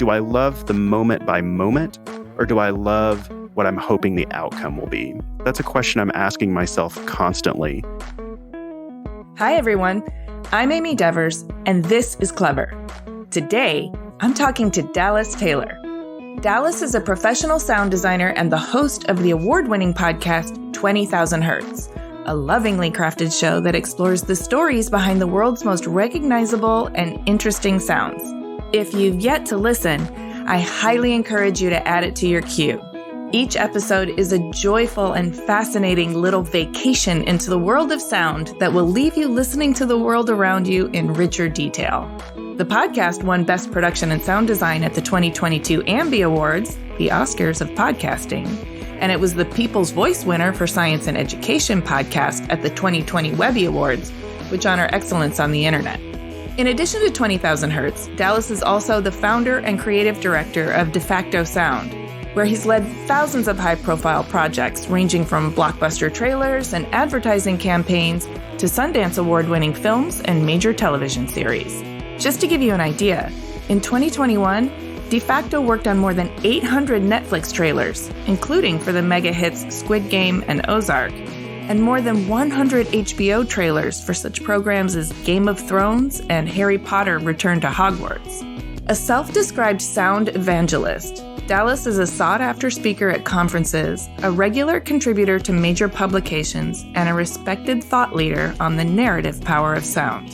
do I love the moment by moment, or do I love what I'm hoping the outcome will be? That's a question I'm asking myself constantly. Hi, everyone. I'm Amy Devers, and this is Clever. Today, I'm talking to Dallas Taylor. Dallas is a professional sound designer and the host of the award-winning podcast, 20,000 Hertz, a lovingly crafted show that explores the stories behind the world's most recognizable and interesting sounds. If you've yet to listen, I highly encourage you to add it to your queue. Each episode is a joyful and fascinating little vacation into the world of sound that will leave you listening to the world around you in richer detail. The podcast won Best Production and Sound Design at the 2022 AMBI Awards, the Oscars of podcasting, and it was the People's Voice winner for Science and Education podcast at the 2020 Webby Awards, which honor excellence on the internet. In addition to 20,000 Hertz, Dallas is also the founder and creative director of Defacto Sound, where he's led thousands of high-profile projects ranging from blockbuster trailers and advertising campaigns to Sundance Award-winning films and major television series. Just to give you an idea, in 2021, Defacto worked on more than 800 Netflix trailers, including for the mega hits Squid Game and Ozark, and more than 100 HBO trailers for such programs as Game of Thrones and Harry Potter Return to Hogwarts. A self-described sound evangelist, Dallas is a sought-after speaker at conferences, a regular contributor to major publications, and a respected thought leader on the narrative power of sound.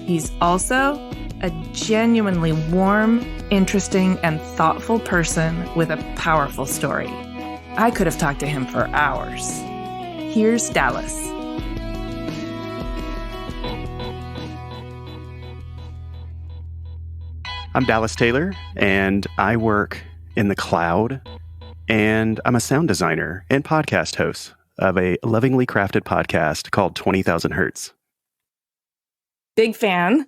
He's also a genuinely warm, interesting, and thoughtful person with a powerful story. I could have talked to him for hours. Here's Dallas. I'm Dallas Taylor, and I work in the cloud, and I'm a sound designer and podcast host of a lovingly crafted podcast called 20,000 Hertz. Big fan.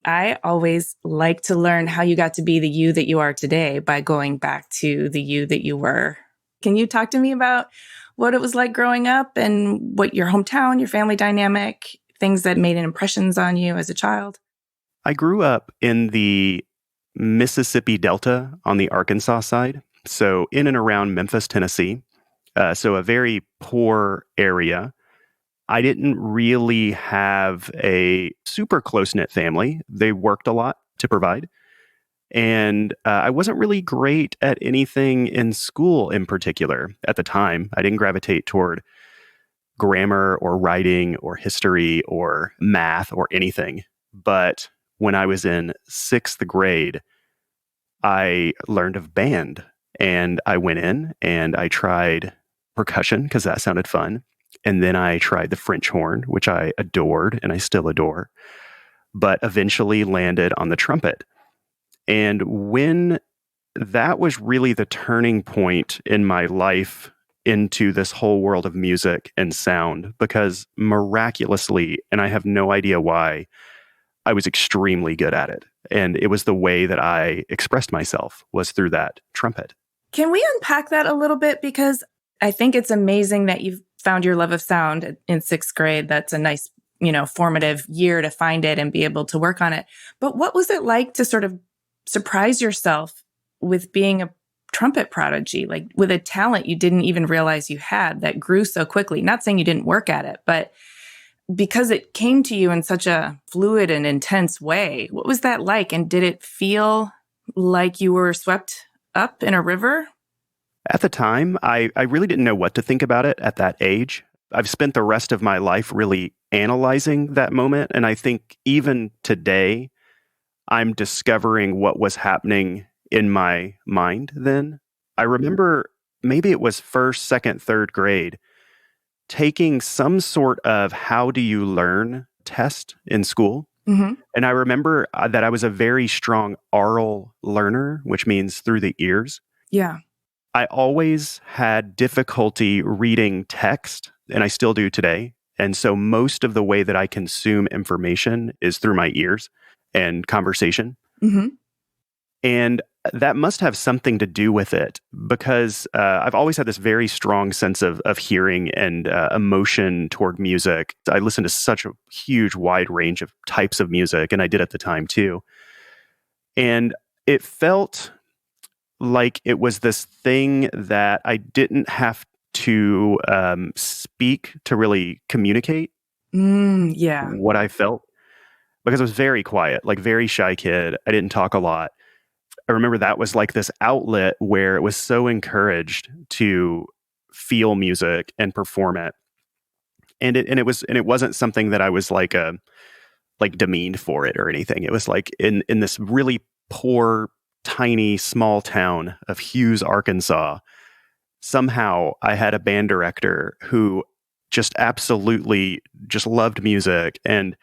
I always like to learn how you got to be the you that you are today by going back to the you that you were. Can you talk to me about what it was like growing up and what your hometown, your family dynamic, things that made impressions on you as a child? I grew up in the Mississippi Delta on the Arkansas side, so in and around Memphis, Tennessee, so a very poor area. I didn't really have a super close-knit family. They worked a lot to provide. And I wasn't really great at anything in school in particular at the time. I didn't gravitate toward grammar or writing or history or math or anything. But when I was in 6th grade, I learned of band. And I went in and I tried percussion because that sounded fun. And then I tried the French horn, which I adored and I still adore, but eventually landed on the trumpet. And when that was really the turning point in my life into this whole world of music and sound, because miraculously, and I have no idea why, I was extremely good at it. And it was the way that I expressed myself was through that trumpet. Can we unpack that a little bit? Because I think it's amazing that you've found your love of sound in 6th grade. That's a nice, formative year to find it and be able to work on it. But what was it like to sort of surprise yourself with being a trumpet prodigy, like with a talent you didn't even realize you had that grew so quickly? Not saying you didn't work at it, but because it came to you in such a fluid and intense way. What was that like? And did it feel like you were swept up in a river? At the time, I really didn't know what to think about it at that age. I've spent the rest of my life really analyzing that moment. And I think even today, I'm discovering what was happening in my mind then. I remember maybe it was 1st, 2nd, 3rd grade, taking some sort of how do you learn test in school. Mm-hmm. And I remember that I was a very strong oral learner, which means through the ears. Yeah. I always had difficulty reading text, and I still do today. And so most of the way that I consume information is through my ears and conversation. Mm-hmm. And that must have something to do with it because I've always had this very strong sense of hearing and emotion toward music. I listened to such a huge, wide range of types of music, and I did at the time too. And it felt like it was this thing that I didn't have to speak to really communicate Yeah. what I felt because I was very quiet, like very shy kid. I didn't talk a lot. I remember that was like this outlet where it was so encouraged to feel music and perform it. And it wasn't something that I was like demeaned for it or anything. It was like in this really poor, tiny, small town of Hughes, Arkansas. Somehow I had a band director who just absolutely just loved music and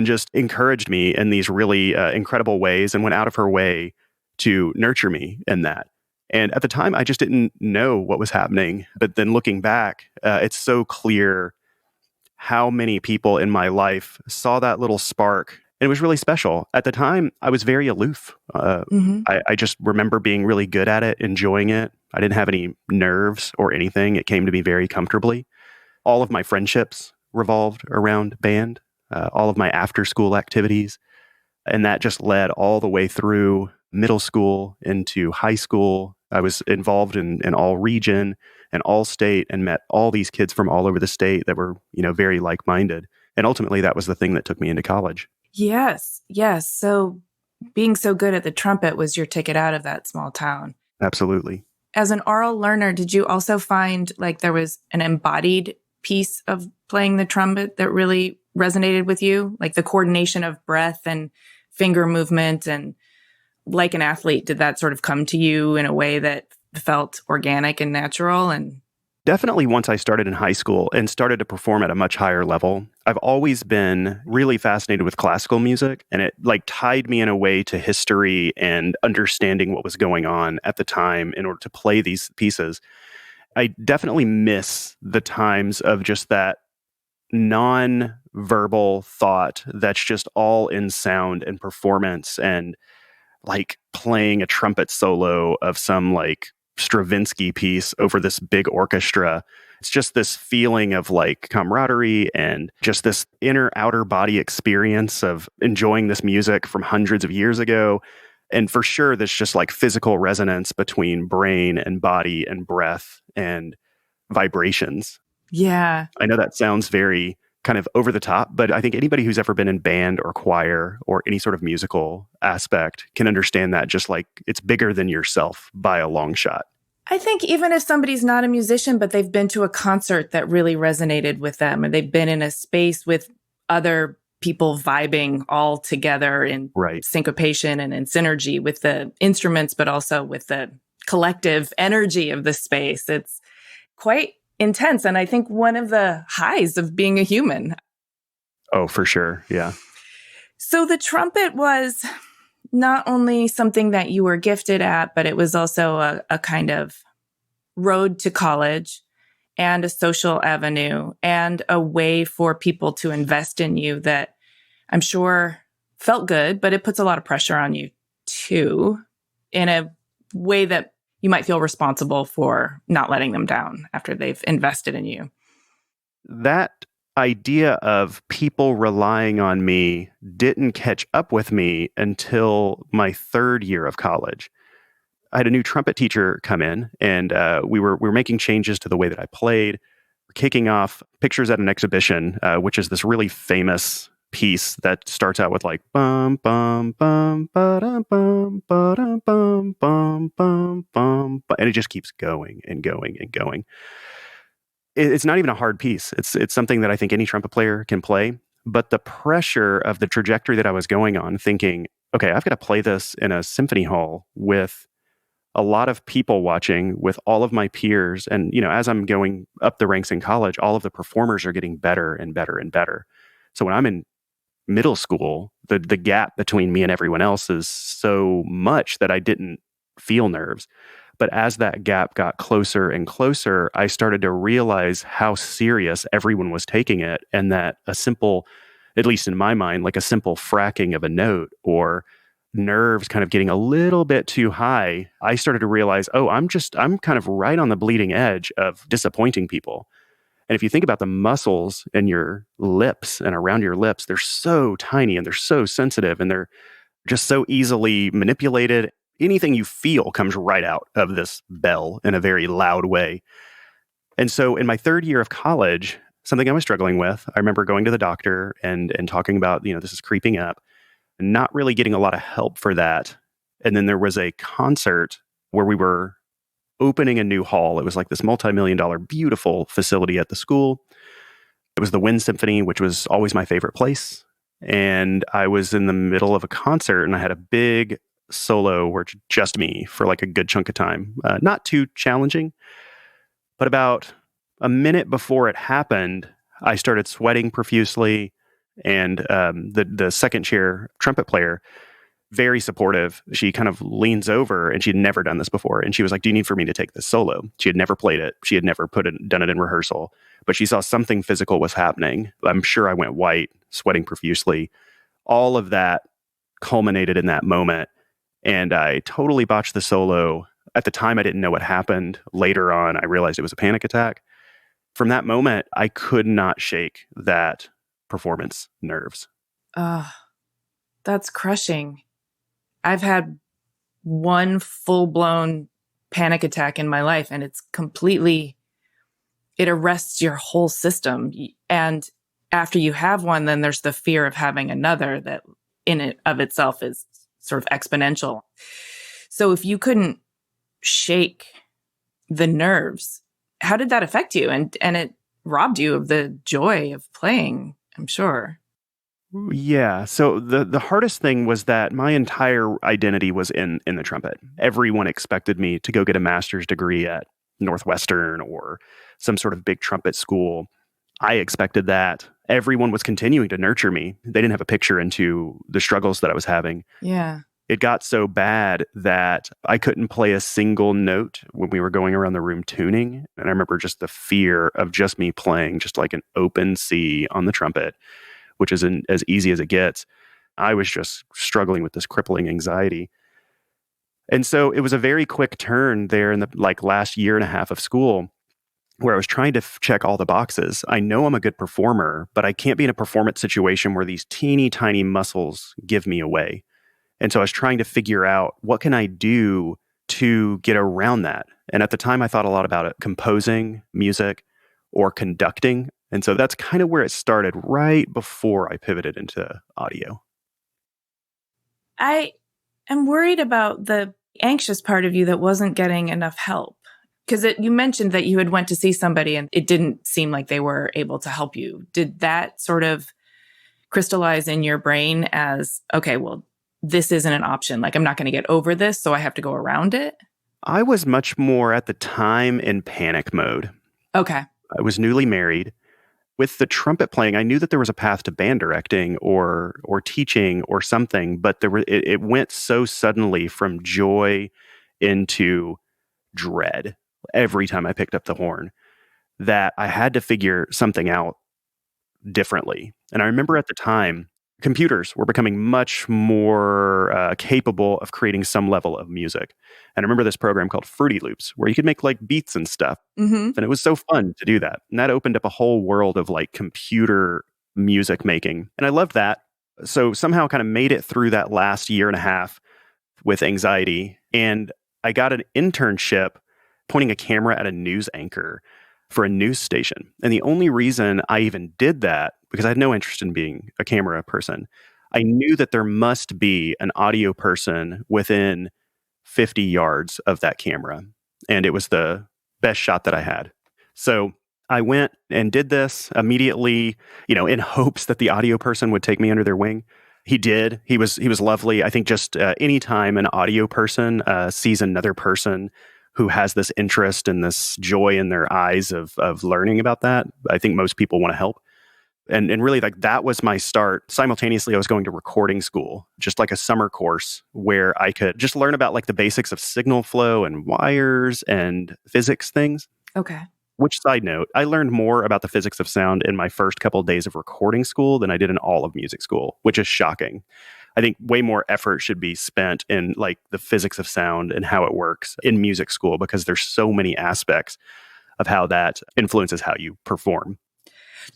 just encouraged me in these really incredible ways and went out of her way to nurture me in that. And at the time, I just didn't know what was happening. But then looking back, it's so clear how many people in my life saw that little spark. And it was really special. At the time, I was very aloof. Hmm. I just remember being really good at it, enjoying it. I didn't have any nerves or anything. It came to me very comfortably. All of my friendships revolved around band, all of my after school activities. And that just led all the way through middle school into high school. I was involved in all region and all state and met all these kids from all over the state that were, very like-minded. And ultimately, that was the thing that took me into college. Yes. Yes. So being so good at the trumpet was your ticket out of that small town. Absolutely. As an oral learner, did you also find like there was an embodied piece of playing the trumpet that really resonated with you? Like the coordination of breath and finger movement, and like an athlete, did that sort of come to you in a way that felt organic and natural? And Definitely once I started in high school and started to perform at a much higher level, I've always been really fascinated with classical music, and it like tied me in a way to history and understanding what was going on at the time in order to play these pieces. I definitely miss the times of just that non-verbal thought that's just all in sound and performance and like playing a trumpet solo of some like Stravinsky piece over this big orchestra. It's just this feeling of like camaraderie and just this inner outer body experience of enjoying this music from hundreds of years ago. And for sure, there's just like physical resonance between brain and body and breath and vibrations. yeah, I know that sounds very kind of over the top, but I think anybody who's ever been in band or choir or any sort of musical aspect can understand that just like it's bigger than yourself by a long shot. I think even if somebody's not a musician, but they've been to a concert that really resonated with them, or they've been in a space with other people vibing all together in Right. syncopation and in synergy with the instruments, but also with the collective energy of the space. It's quite intense. And I think one of the highs of being a human. Oh, for sure. Yeah. So the trumpet was not only something that you were gifted at, but it was also a kind of road to college and a social avenue and a way for people to invest in you that I'm sure felt good, but it puts a lot of pressure on you too, in a way that you might feel responsible for not letting them down after they've invested in you. That idea of people relying on me didn't catch up with me until my third year of college. I had a new trumpet teacher come in, and we were making changes to the way that I played, kicking off Pictures at an Exhibition, which is this really famous piece that starts out with like bum bum bum ba-dum bum ba-dum bum bum bum bum, and it just keeps going and going and going. It's not even a hard piece. It's something that I think any trumpet player can play. But the pressure of the trajectory that I was going on, thinking, okay, I've got to play this in a symphony hall with a lot of people watching, with all of my peers. And, as I'm going up the ranks in college, all of the performers are getting better and better and better. So when I'm in middle school, the gap between me and everyone else is so much that I didn't feel nerves. But as that gap got closer and closer, I started to realize how serious everyone was taking it, and that a simple, at least in my mind, like a simple fracking of a note or nerves kind of getting a little bit too high, I started to realize, oh, I'm kind of right on the bleeding edge of disappointing people. And if you think about the muscles in your lips and around your lips, they're so tiny and they're so sensitive and they're just so easily manipulated. anything you feel comes right out of this bell in a very loud way. And so in my third year of college, something I was struggling with, I remember going to the doctor and talking about, this is creeping up, and not really getting a lot of help for that. And then there was a concert where we were opening a new hall. It was like this multi-million-dollar beautiful facility at the school. It was the Wind Symphony, which was always my favorite place. And I was in the middle of a concert and I had a big solo where it's just me for like a good chunk of time. Not too challenging, but about a minute before it happened, I started sweating profusely. And the second chair trumpet player, very supportive, she kind of leans over, and she'd never done this before. And she was like, "Do you need for me to take this solo?" She had never played it. She had never done it in rehearsal, but she saw something physical was happening. I'm sure I went white, sweating profusely. All of that culminated in that moment. And I totally botched the solo. At the time, I didn't know what happened. Later on, I realized it was a panic attack. From that moment, I could not shake that performance nerves. That's crushing. I've had one full-blown panic attack in my life, and it arrests your whole system. And after you have one, then there's the fear of having another that in it of itself is sort of exponential. So if you couldn't shake the nerves, how did that affect you? And it robbed you of the joy of playing, I'm sure. Yeah. So the hardest thing was that my entire identity was in the trumpet. Everyone expected me to go get a master's degree at Northwestern or some sort of big trumpet school. I expected that. Everyone was continuing to nurture me. They didn't have a picture into the struggles that I was having. Yeah. It got so bad that I couldn't play a single note when we were going around the room tuning. And I remember just the fear of just me playing just like an open C on the trumpet, which isn't as easy as it gets. I was just struggling with this crippling anxiety. And so it was a very quick turn there in the last year and a half of school where I was trying to check all the boxes. I know I'm a good performer, but I can't be in a performance situation where these teeny tiny muscles give me away. And so I was trying to figure out what can I do to get around that. And at the time, I thought a lot about it, composing music or conducting. And so that's kind of where it started right before I pivoted into audio. I am worried about the anxious part of you that wasn't getting enough help. Because you mentioned that you had went to see somebody and it didn't seem like they were able to help you. Did that sort of crystallize in your brain as, okay, well, this isn't an option. Like, I'm not going to get over this, so I have to go around it? I was much more at the time in panic mode. Okay. I was newly married. With the trumpet playing, I knew that there was a path to band directing or teaching or something, but it went so suddenly from joy into dread every time I picked up the horn that I had to figure something out differently. And I remember at the time, computers were becoming much more capable of creating some level of music. And I remember this program called Fruity Loops, where you could make like beats and stuff. Mm-hmm. And it was so fun to do that. And that opened up a whole world of like computer music making. And I loved that. So somehow kind of made it through that last year and a half with anxiety. And I got an internship pointing a camera at a news anchor for a news station. And the only reason I even did that, because I had no interest in being a camera person, I knew that there must be an audio person within 50 yards of that camera. And it was the best shot that I had. So I went and did this immediately, in hopes that the audio person would take me under their wing. He did. He was lovely. I think just anytime an audio person sees another person who has this interest and this joy in their eyes of learning about that, I think most people want to help. And really, like, that was my start. Simultaneously, I was going to recording school, just like a summer course where I could just learn about like the basics of signal flow and wires and physics things. Okay. Which, side note, I learned more about the physics of sound in my first couple of days of recording school than I did in all of music school, which is shocking. I think way more effort should be spent in like the physics of sound and how it works in music school, because there's so many aspects of how that influences how you perform.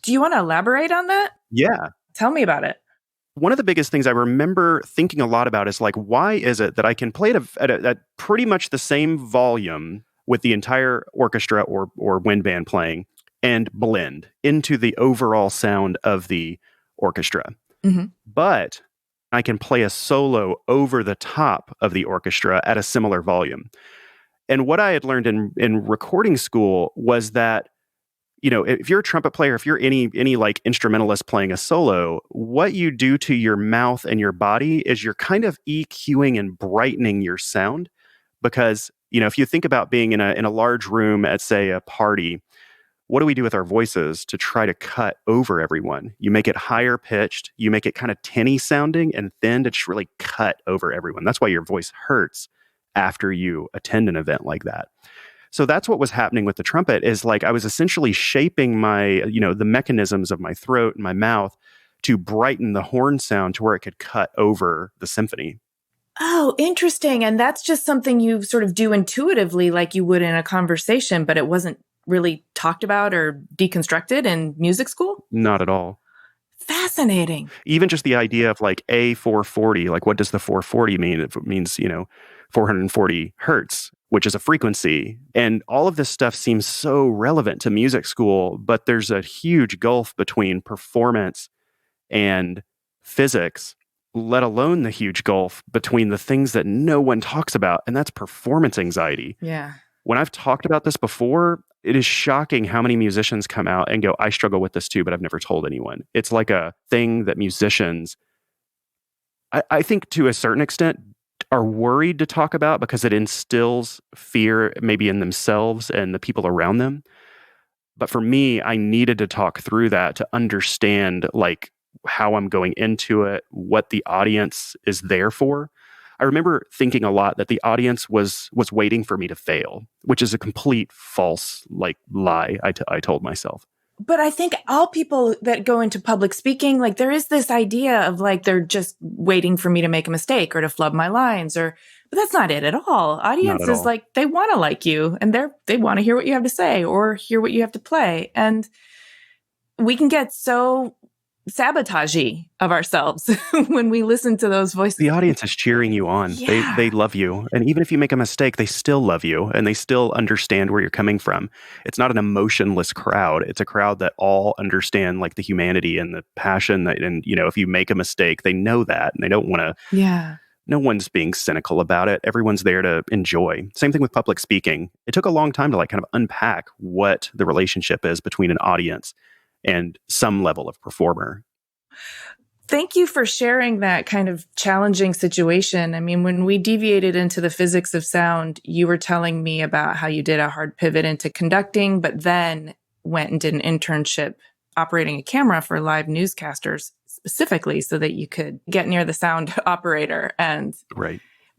Do you want to elaborate on that? Yeah. Tell me about it. one of the biggest things I remember thinking a lot about is like, why is it that I can play at pretty much the same volume with the entire orchestra or wind band playing and blend into the overall sound of the orchestra? Mm-hmm. But I can play a solo over the top of the orchestra at a similar volume. And what I had learned in recording school was that, if you're a trumpet player, if you're any like instrumentalist playing a solo, what you do to your mouth and your body is you're kind of EQing and brightening your sound. Because, if you think about being in a large room at, say, a party, what do we do with our voices to try to cut over everyone? You make it higher pitched, you make it kind of tinny sounding and thin to just really cut over everyone. That's why your voice hurts after you attend an event like that. So that's what was happening with the trumpet, is like I was essentially shaping my, the mechanisms of my throat and my mouth to brighten the horn sound to where it could cut over the symphony. Oh, interesting. And that's just something you sort of do intuitively, like you would in a conversation, but it wasn't really talked about or deconstructed in music school? Not at all. Fascinating. Even just the idea of like A440, like what does the 440 mean? It means, 440 hertz, which is a frequency. And all of this stuff seems so relevant to music school, but there's a huge gulf between performance and physics, let alone the huge gulf between the things that no one talks about, and that's performance anxiety. Yeah. When I've talked about this before, it is shocking how many musicians come out and go, I struggle with this too, but I've never told anyone. It's like a thing that musicians, I think to a certain extent, are worried to talk about because it instills fear maybe in themselves and the people around them. But for me, I needed to talk through that to understand like how I'm going into it, what the audience is there for. I remember thinking a lot that the audience was waiting for me to fail, which is a complete false lie I told myself. But I think all people that go into public speaking, like there is this idea of like, they're just waiting for me to make a mistake or to flub my lines but that's not it at all. Audience is like, they want to like you and they want to hear what you have to say or hear what you have to play. And we can get so sabotagey of ourselves when we listen to those voices. The audience is cheering you on. Yeah. They love you. And even if you make a mistake, they still love you and they still understand where you're coming from. It's not an emotionless crowd. It's a crowd that all understand like the humanity and the passion and if you make a mistake, they know that and they don't want to. Yeah. No one's being cynical about it. Everyone's there to enjoy. Same thing with public speaking. It took a long time to like kind of unpack what the relationship is between an audience and some level of performer. Thank you for sharing that kind of challenging situation. I mean, when we deviated into the physics of sound, you were telling me about how you did a hard pivot into conducting, but then went and did an internship operating a camera for live newscasters specifically so that you could get near the sound operator and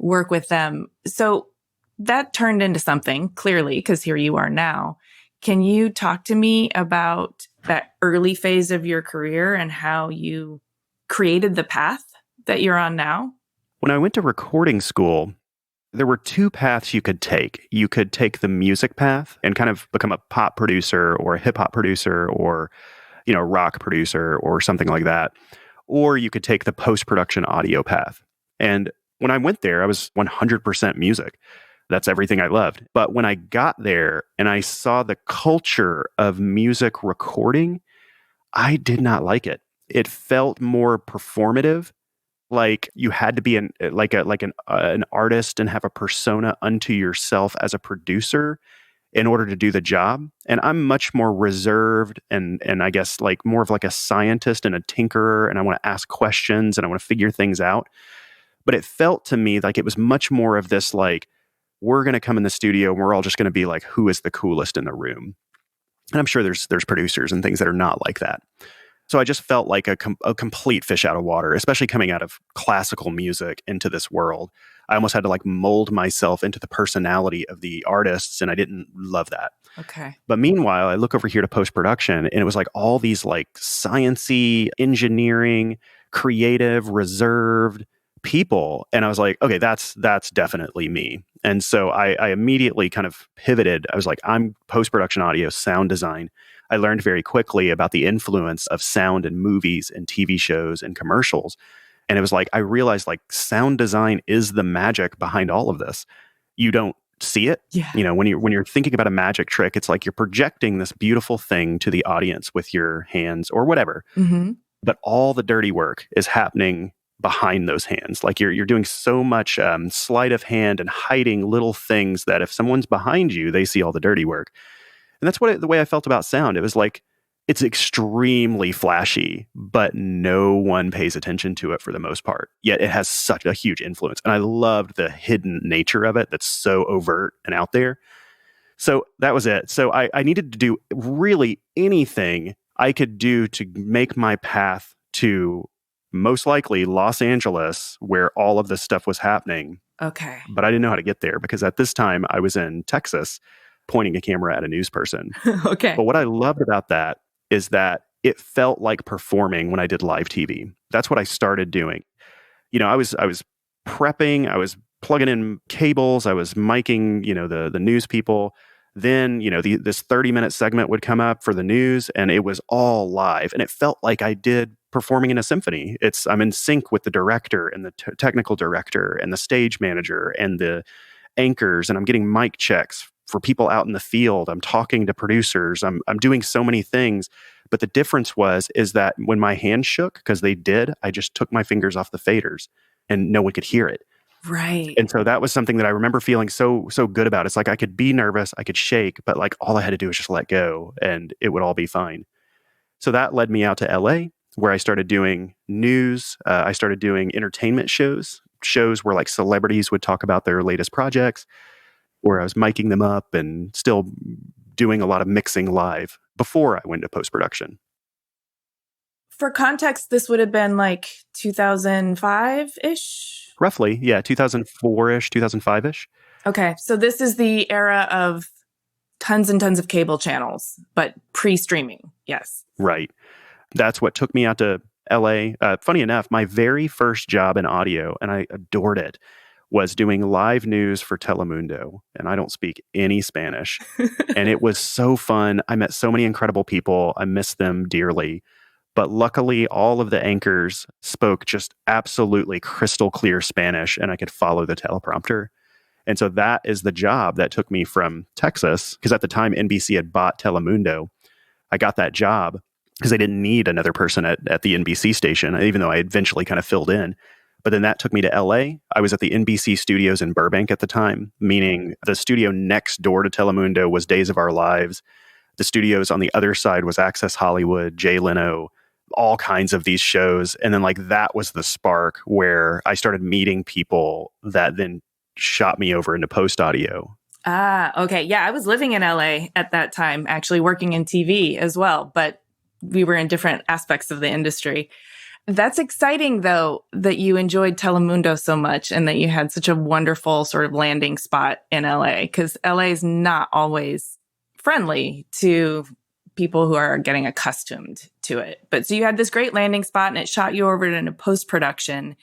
work with them. So that turned into something clearly, because here you are now. Can you talk to me about that early phase of your career and how you created the path that you're on now? When I went to recording school, there were two paths you could take. You could take the music path and kind of become a pop producer or a hip hop producer or, rock producer or something like that. Or you could take the post-production audio path. And when I went there, I was 100% music. That's everything I loved. But when I got there and I saw the culture of music recording, I did not like it. It felt more performative, like you had to be an artist and have a persona unto yourself as a producer in order to do the job. And I'm much more reserved and I guess like more of like a scientist and a tinkerer, and I want to ask questions and I want to figure things out. But it felt to me like it was much more of this like, we're going to come in the studio and we're all just going to be like, who is the coolest in the room? And I'm sure there's producers and things that are not like that. So I just felt like a complete fish out of water, especially coming out of classical music into this world. I almost had to like mold myself into the personality of the artists, and I didn't love that. Okay. But meanwhile, I look over here to post-production, and it was like all these like sciencey, engineering, creative, reserved people. And I was like, okay, that's definitely me. And so I immediately kind of pivoted. I was like, I'm post-production audio, sound design. I learned very quickly about the influence of sound in movies and TV shows and commercials. And it was like, I realized like sound design is the magic behind all of this. You don't see it. Yeah. When you're thinking about a magic trick, it's like you're projecting this beautiful thing to the audience with your hands or whatever. Mm-hmm. But all the dirty work is happening behind those hands. Like you're doing so much sleight of hand and hiding little things that if someone's behind you, they see all the dirty work. And that's the way I felt about sound. It was like, it's extremely flashy, but no one pays attention to it for the most part. Yet it has such a huge influence. And I loved the hidden nature of it that's so overt and out there. So that was it. So I needed to do really anything I could do to make my path to most likely Los Angeles, where all of this stuff was happening. Okay. But I didn't know how to get there because at this time I was in Texas pointing a camera at a news person. Okay. But what I loved about that is that it felt like performing when I did live TV. That's what I started doing. I was prepping, I was plugging in cables, I was miking, the news people. Then, this 30-minute segment would come up for the news and it was all live. And it felt like I did performing in a symphony. I'm in sync with the director and the technical director and the stage manager and the anchors. And I'm getting mic checks for people out in the field. I'm talking to producers. I'm doing so many things. But the difference is that when my hands shook, because they did, I just took my fingers off the faders and no one could hear it. Right. And so that was something that I remember feeling so good about. It's like I could be nervous, I could shake, but like all I had to do was just let go and it would all be fine. So that led me out to LA, where I started doing news. I started doing entertainment shows where like celebrities would talk about their latest projects, where I was miking them up and still doing a lot of mixing live before I went to post-production. For context, this would have been like 2005-ish? Roughly, yeah, 2004-ish, 2005-ish. Okay, so this is the era of tons and tons of cable channels, but pre-streaming, yes. Right. That's what took me out to LA. Funny enough, my very first job in audio, and I adored it, was doing live news for Telemundo. And I don't speak any Spanish. And it was so fun. I met so many incredible people. I miss them dearly. But luckily, all of the anchors spoke just absolutely crystal clear Spanish, and I could follow the teleprompter. And so that is the job that took me from Texas, because at the time NBC had bought Telemundo. I got that job because they didn't need another person at the NBC station, even though I eventually kind of filled in. But then that took me to LA. I was at the NBC studios in Burbank at the time, meaning the studio next door to Telemundo was Days of Our Lives. The studios on the other side was Access Hollywood, Jay Leno, all kinds of these shows. And then like that was the spark where I started meeting people that then shot me over into post audio. Ah, okay. Yeah, I was living in LA at that time, actually working in TV as well, but we were in different aspects of the industry. That's exciting, though, that you enjoyed Telemundo so much and that you had such a wonderful sort of landing spot in LA, because LA is not always friendly to people who are getting accustomed to it. But so you had this great landing spot and it shot you over into post-production.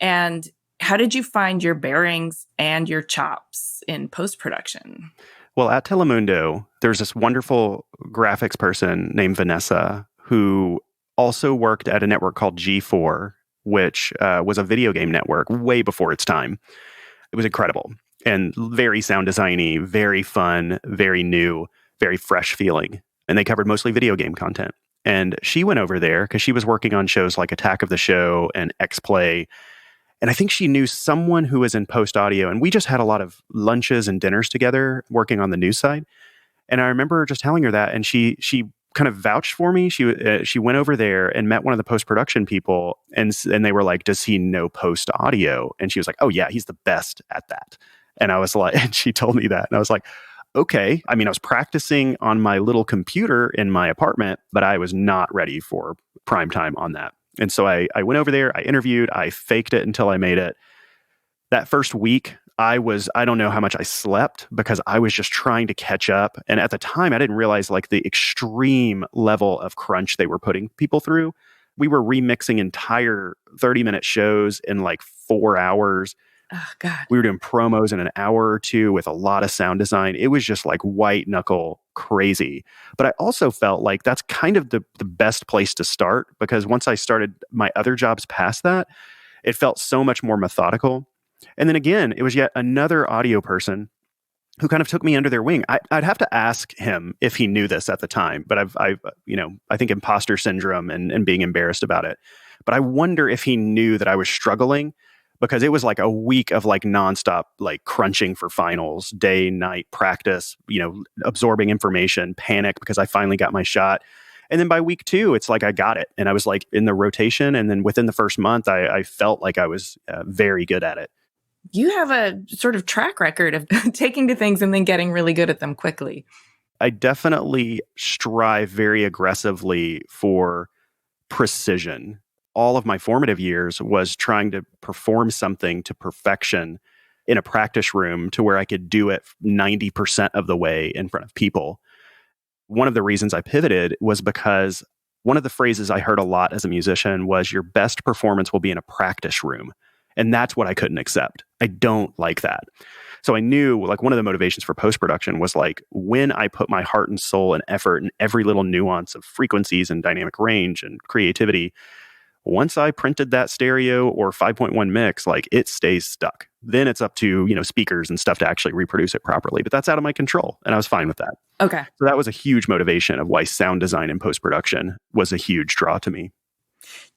And how did you find your bearings and your chops in post-production? Well, at Telemundo, there's this wonderful graphics person named Vanessa who also worked at a network called G4, which was a video game network way before its time. It was incredible and very sound designy, very fun, very new, very fresh feeling. And they covered mostly video game content. And she went over there because she was working on shows like Attack of the Show and X-Play. And I think she knew someone who was in post audio. And we just had a lot of lunches and dinners together working on the news side. And I remember just telling her that. And she kind of vouched for me. She went over there and met one of the post-production people. And they were like, does he know post audio? And she was like, oh, yeah, he's the best at that. And I was like, and she told me that. And I was like, okay. I mean, I was practicing on my little computer in my apartment, but I was not ready for prime time on that. And so I went over there, I interviewed, I faked it until I made it. That first week, I don't know how much I slept because I was just trying to catch up. And at the time, I didn't realize like the extreme level of crunch they were putting people through. We were remixing entire 30-minute shows in like 4 hours. Oh, God. We were doing promos in an hour or two with a lot of sound design. It was just like white knuckle crazy. But I also felt like that's kind of the best place to start, because once I started my other jobs past that, it felt so much more methodical. And then again, it was yet another audio person who kind of took me under their wing. I'd have to ask him if he knew this at the time, but I think imposter syndrome and being embarrassed about it. But I wonder if he knew that I was struggling, because it was like a week of like nonstop, like crunching for finals, day, night practice, absorbing information, panic because I finally got my shot. And then by week 2, it's like I got it. And I was like in the rotation. And then within the first month, I felt like I was very good at it. You have a sort of track record of taking to things and then getting really good at them quickly. I definitely strive very aggressively for precision. All of my formative years was trying to perform something to perfection in a practice room to where I could do it 90% of the way in front of people. One of the reasons I pivoted was because one of the phrases I heard a lot as a musician was, your best performance will be in a practice room. And that's what I couldn't accept. I don't like that. So I knew, like, one of the motivations for post-production was like, when I put my heart and soul and effort in every little nuance of frequencies and dynamic range and creativity, once I printed that stereo or 5.1 mix, like, it stays stuck. Then it's up to, speakers and stuff to actually reproduce it properly. But that's out of my control. And I was fine with that. Okay. So that was a huge motivation of why sound design and post-production was a huge draw to me.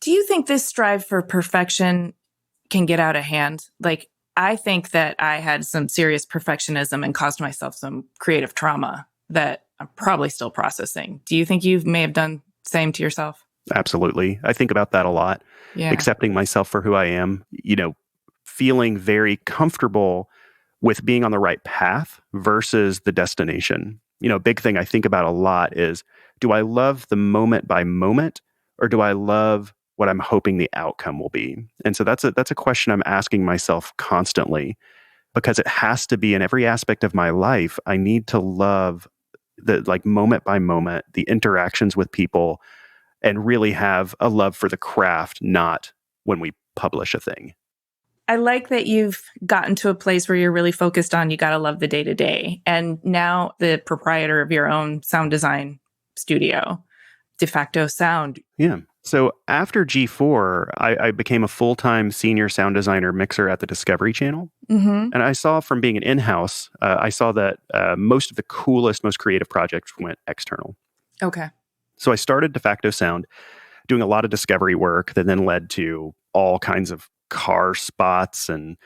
Do you think this strive for perfection can get out of hand? Like, I think that I had some serious perfectionism and caused myself some creative trauma that I'm probably still processing. Do you think you may have done the same to yourself? Absolutely. I think about that a lot. Yeah. Accepting myself for who I am, feeling very comfortable with being on the right path versus the destination. A big thing I think about a lot is, do I love the moment by moment, or do I love what I'm hoping the outcome will be? And so that's a question I'm asking myself constantly, because it has to be in every aspect of my life. I need to love the, like, moment by moment, the interactions with people, and really have a love for the craft, not when we publish a thing. I like that you've gotten to a place where you're really focused on, you got to love the day to day. And now the proprietor of your own sound design studio, Defacto Sound. Yeah. So after G4, I became a full-time senior sound designer mixer at the Discovery Channel. Mm-hmm. And I saw, from being an in-house, I saw that most of the coolest, most creative projects went external. Okay. So I started Defacto Sound, doing a lot of discovery work that then led to all kinds of car spots and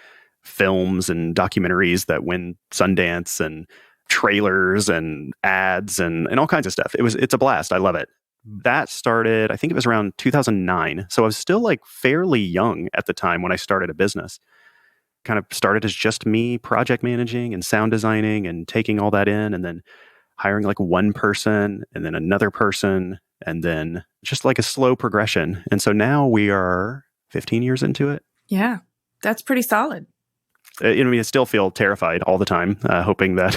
films and documentaries that win Sundance, and trailers and ads and all kinds of stuff. It's a blast. I love it. That started, I think it was around 2009. So I was still like fairly young at the time when I started a business. Kind of started as just me project managing and sound designing and taking all that in, and then hiring like one person and then another person, and then just like a slow progression. And so now we are 15 years into it. Yeah, that's pretty solid. I still feel terrified all the time, hoping that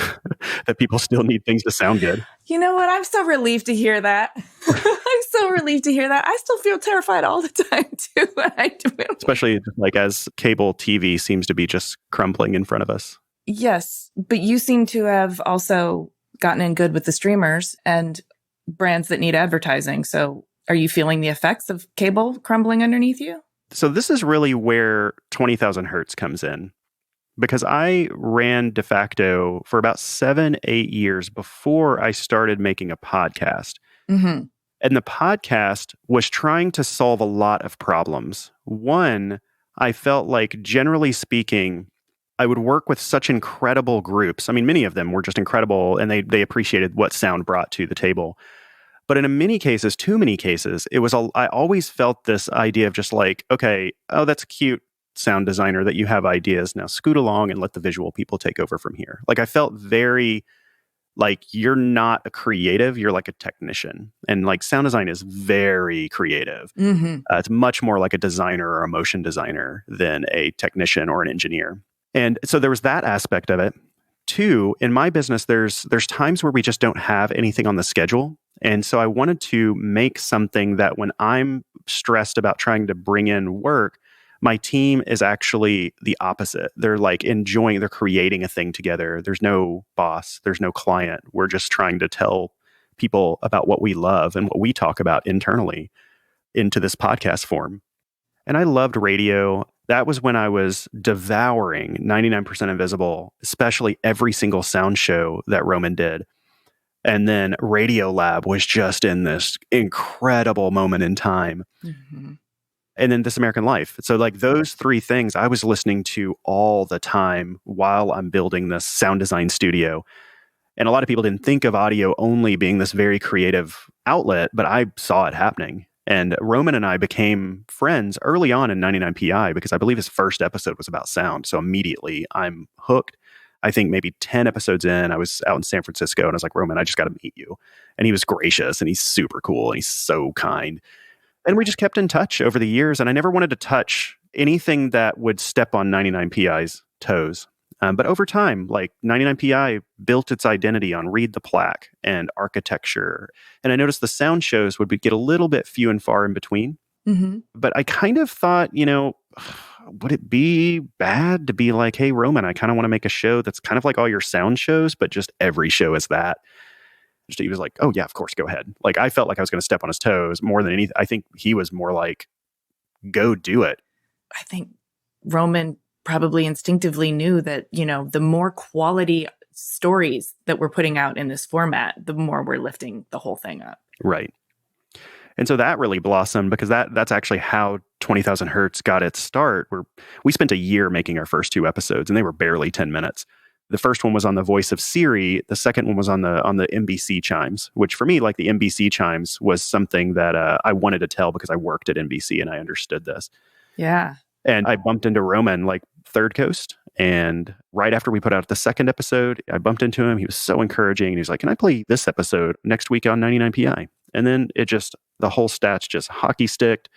that people still need things to sound good. You know what? I'm so relieved to hear that. I'm so relieved to hear that. I still feel terrified all the time, too, when I do it. Especially like as cable TV seems to be just crumbling in front of us. Yes, but you seem to have also gotten in good with the streamers and brands that need advertising. So are you feeling the effects of cable crumbling underneath you? So this is really where 20,000 Hertz comes in, because I ran Defacto for about 7-8 years before I started making a podcast. Mm-hmm. And the podcast was trying to solve a lot of problems. One, I felt like, generally speaking, I would work with such incredible groups. I mean, many of them were just incredible, and they appreciated what sound brought to the table. But in many cases, too many cases, I always felt this idea of just like, okay, oh, that's cute, sound designer, that you have ideas. Now scoot along and let the visual people take over from here. Like, I felt very like, you're not a creative, you're like a technician. And like, sound design is very creative. Mm-hmm. It's much more like a designer or a motion designer than a technician or an engineer. And so there was that aspect of it. Two, in my business, there's times where we just don't have anything on the schedule. And so I wanted to make something that when I'm stressed about trying to bring in work, My team is actually the opposite. They're like they're creating a thing together. There's no boss, there's no client. We're just trying to tell people about what we love and what we talk about internally into this podcast form. And I loved radio. That was when I was devouring 99% Invisible, especially every single sound show that Roman did. And then Radio Lab was just in this incredible moment in time. Mm-hmm. And then This American Life. So like those three things I was listening to all the time while I'm building this sound design studio. And a lot of people didn't think of audio only being this very creative outlet, but I saw it happening. And Roman and I became friends early on in 99PI because I believe his first episode was about sound. So immediately I'm hooked. I think maybe 10 episodes in, I was out in San Francisco and I was like, Roman, I just got to meet you. And he was gracious and he's super cool and he's so kind. And we just kept in touch over the years. And I never wanted to touch anything that would step on 99PI's toes. But over time, like 99PI built its identity on Read the Plaque and architecture. And I noticed the sound shows would get a little bit few and far in between. Mm-hmm. But I kind of thought, would it be bad to be like, hey, Roman, I kind of want to make a show that's kind of like all your sound shows, but just every show is that. He was like, oh, yeah, of course, go ahead. Like, I felt like I was going to step on his toes more than anything. I think he was more like, go do it. I think Roman probably instinctively knew that, the more quality stories that we're putting out in this format, the more we're lifting the whole thing up. Right. And so that really blossomed because that's actually how 20,000 Hertz got its start. We spent a year making our first 2 episodes and they were barely 10 minutes. The first one was on the voice of Siri. The second one was on the NBC chimes, which for me, like the NBC chimes was something that I wanted to tell because I worked at NBC and I understood this. Yeah. And I bumped into Roman like Third Coast. And right after we put out the second episode, I bumped into him. He was so encouraging. And he was like, can I play this episode next week on 99PI? And then the whole stats just hockey sticked.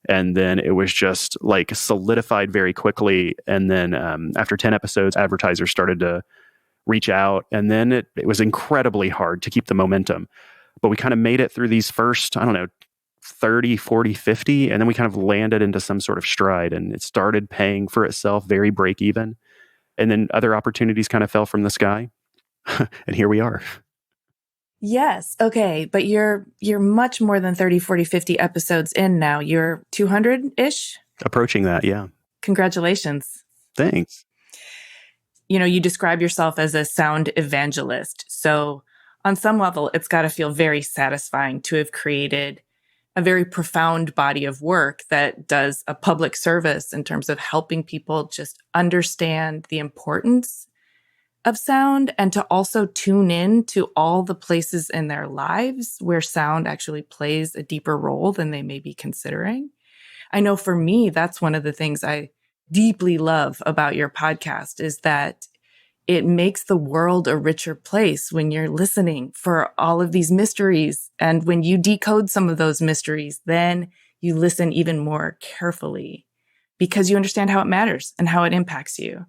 And then it was just like solidified very quickly. And then after 10 episodes, advertisers started to reach out. And then it was incredibly hard to keep the momentum. But we kind of made it through these first, 30, 40, 50. And then we kind of landed into some sort of stride and it started paying for itself, very break even. And then other opportunities kind of fell from the sky. And here we are. Yes. Okay. But you're much more than 30, 40, 50 episodes in now. You're 200-ish? Approaching that, yeah. Congratulations. Thanks. You describe yourself as a sound evangelist. So on some level, it's got to feel very satisfying to have created a very profound body of work that does a public service in terms of helping people just understand the importance of sound and to also tune in to all the places in their lives where sound actually plays a deeper role than they may be considering. I know for me, that's one of the things I deeply love about your podcast is that it makes the world a richer place when you're listening for all of these mysteries. And when you decode some of those mysteries, then you listen even more carefully because you understand how it matters and how it impacts you.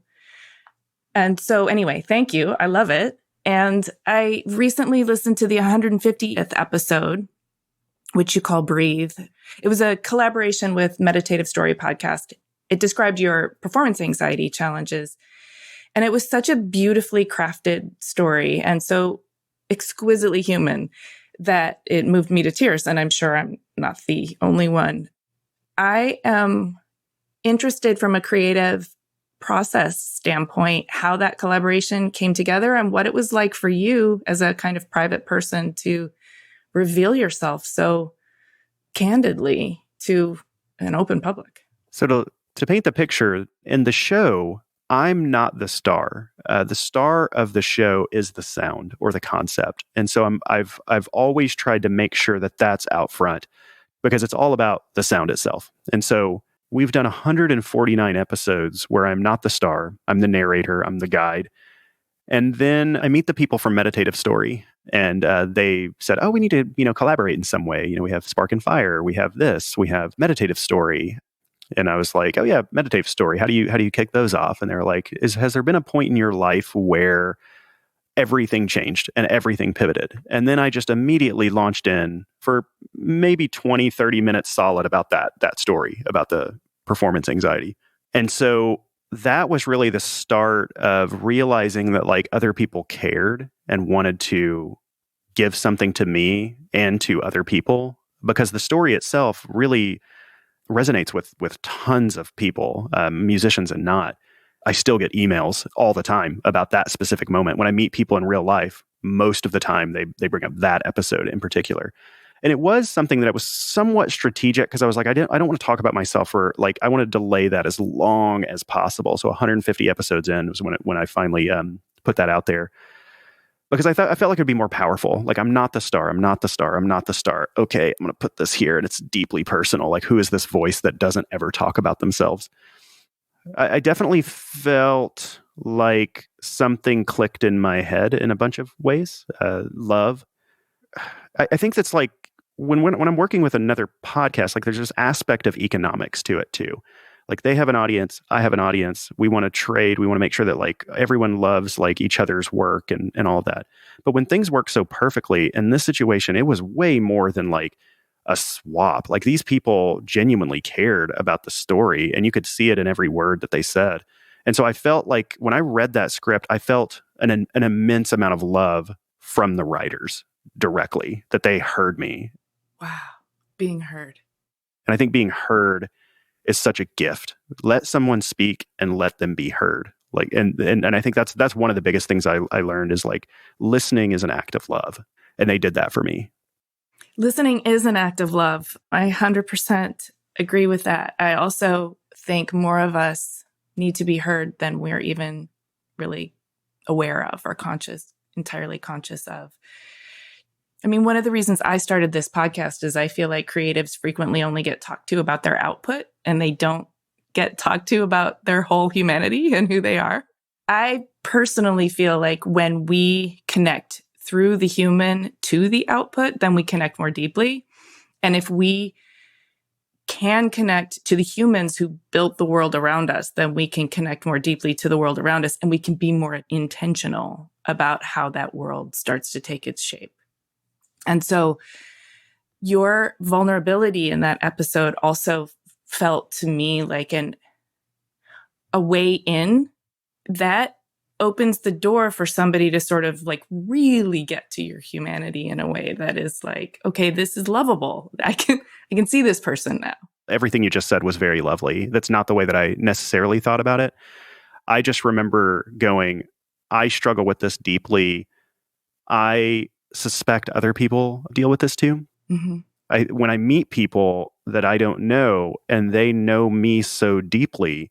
And so anyway, thank you. I love it. And I recently listened to the 150th episode, which you call Breathe. It was a collaboration with Meditative Story Podcast. It described your performance anxiety challenges. And it was such a beautifully crafted story and so exquisitely human that it moved me to tears. And I'm sure I'm not the only one. I am interested from a creative process standpoint, how that collaboration came together and what it was like for you as a kind of private person to reveal yourself so candidly to an open public. So to paint the picture, in the show, I'm not the star. The star of the show is the sound or the concept. And so I've always tried to make sure that that's out front because it's all about the sound itself. And so we've done 149 episodes where I'm not the star. I'm the narrator. I'm the guide. And then I meet the people from Meditative Story and they said, oh, we need to, collaborate in some way. We have Spark and Fire. We have this. We have Meditative Story. And I was like, oh yeah, Meditative Story. How do you kick those off? And they were like, has there been a point in your life where everything changed and everything pivoted? And then I just immediately launched in for maybe 20, 30 minutes solid about that story, about the performance anxiety. And so that was really the start of realizing that like other people cared and wanted to give something to me and to other people, because the story itself really resonates with tons of people, musicians and not. I still get emails all the time about that specific moment. When I meet people in real life, most of the time they bring up that episode in particular. And it was something that was somewhat strategic, because I was like, I don't want to talk about myself, or like I want to delay that as long as possible. So 150 episodes in was when I finally put that out there, because I felt like it'd be more powerful. Like, I'm not the star. I'm not the star. I'm not the star. Okay, I'm going to put this here, and it's deeply personal. Like, who is this voice that doesn't ever talk about themselves? I definitely felt like something clicked in my head in a bunch of ways. Love. I think that's like when I'm working with another podcast, like there's this aspect of economics to it too. Like, they have an audience, I have an audience. We want to trade. We want to make sure that like everyone loves like each other's work and all of that. But when things work so perfectly in this situation, it was way more than like a swap. Like, these people genuinely cared about the story, and you could see it in every word that they said. And so I felt like when I read that script, I felt an immense amount of love from the writers directly, that they heard me. Wow. Being heard. And I think being heard is such a gift. Let someone speak and let them be heard. Like, and I think that's one of the biggest things I learned, is like, listening is an act of love. And they did that for me. Listening is an act of love. I 100% agree with that. I also think more of us need to be heard than we're even really aware of or entirely conscious of. I mean, one of the reasons I started this podcast is I feel like creatives frequently only get talked to about their output, and they don't get talked to about their whole humanity and who they are. I personally feel like when we connect through the human to the output, then we connect more deeply. And if we can connect to the humans who built the world around us, then we can connect more deeply to the world around us, and we can be more intentional about how that world starts to take its shape. And so your vulnerability in that episode also felt to me like a way in that opens the door for somebody to sort of like really get to your humanity in a way that is like, okay, this is lovable. I can see this person now. Everything you just said was very lovely. That's not the way that I necessarily thought about it. I just remember going, I struggle with this deeply. I suspect other people deal with this too. Mm-hmm. When I meet people that I don't know and they know me so deeply,